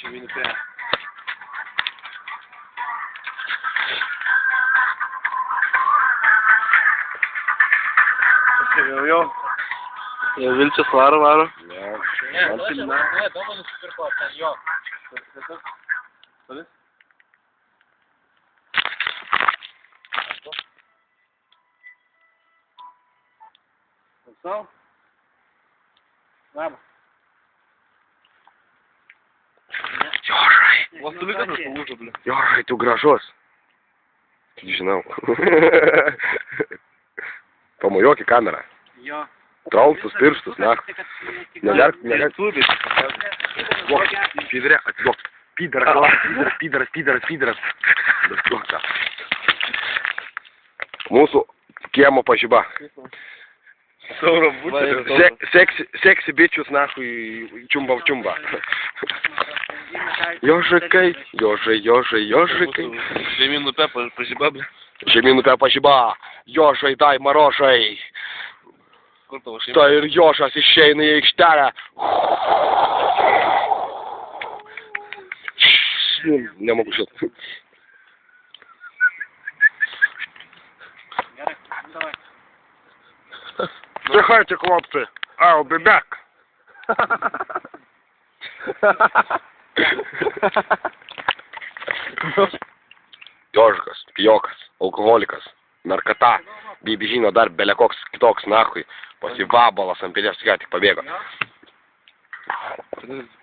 Minute. Jo. Ja Vilčius varo. Ne, dabar nusipirko ten jo. Savis? Sau? Labas. Jožai. Vos tu likas nespalūžo, bli. Jožai, tu gražus. Žinau. Pamojuok į kamerą. Jo. Trauktus pirštus, na. Nelerk. Pidrė, atiduok. Pidaras. Atiduok tą. Mūsų kiemo pažyba. Sauro būtų. Seksi bičius, nahui, čiumba. Jožikai. Žemynų pepa pažyba, bli. Žemynų pažyba. Jožai, dai marožai. Kur tavo šeima? Tai ir Jožas išeina į aikštelę. Nemoku šit. Gerai, davai. Тихайте, хлопці. I'll be back. Jožikas, pijokas, alkoholikas, narkata, žino dar belekoks kitoks nahui, pasivabalas ant pėdės, ką tik pabėgo.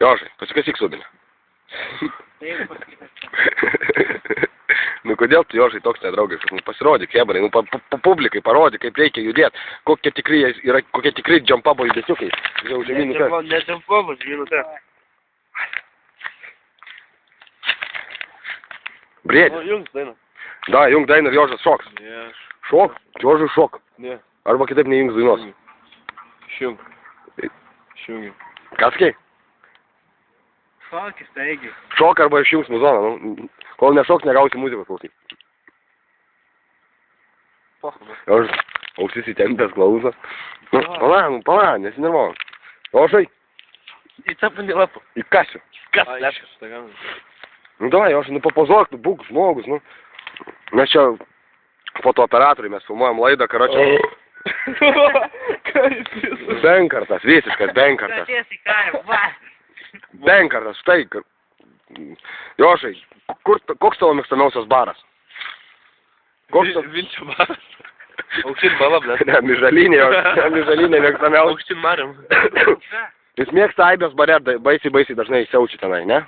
Jožai, pasikasyk subinę. Nu kodėl tu, Jožai, toks nedraugiškas? Nu pasirodyk, hebrai, nu publikai parodyk, kaip reikia judėti, kokie tikri džampabo judesiukai. Ne džampabo, minutė. Brėdis. Jungs daina. Da, jung daina ir Jožas šoks. Ne. Šok, Jožai šok. Ne. Arba kitaip neįjungs dainos. Šjung. Šjungi. Ką sakai? Šokis, taigi. Šok arba išjungs muzoną. Nu, kol nešoks, negausi muzikos klausyti. Jožas, ausis įtempęs klauso. Nu, pala, nesinervuoju. Jožai, Į tą pandėlapą. įkasiu. Kas lepškas, tai gauni. Nu davai, Jožai, nu papozuok, nu būk žmogus, nu. Mes čia fotooperatoriai, mes filmuojam laidą, karočią. Benkartas, visiškas benkartas. Tiesiai karim, va. Benkartas, štai. Jožai, koks tavo mėgstamiausias baras? Vilčio baras. Aukštin bala, ble. Ne, mižalinė mėgstamiausia. Aukštin mariam. Jis mėgsta aibės bare, baisiai dažnai siaučia tenai, ne?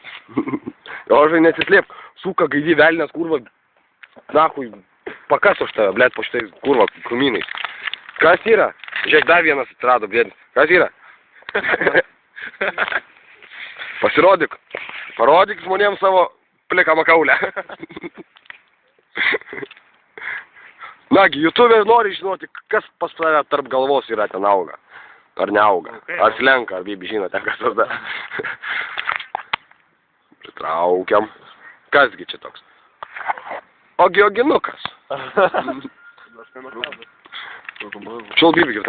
Jožai, nesislėp, suka gaidį velnės kurva, nahui, pakas už tave, blėt, po šitai kurva krūmynais. Kas yra? Žiūrėk, dar vienas atsirado, blėt. Kas yra? Pasirodyk. Parodyk žmonėms savo pliką makaulę. Nagi, YouTube'ai nori žinoti, kas pas tave tarp galvos yra ten auga. Ar neauga. Ar slenka, ar bibi žino ten kas tada. Pritraukiam. Kasgi čia toks? Ogi oginukas. Šil bibi,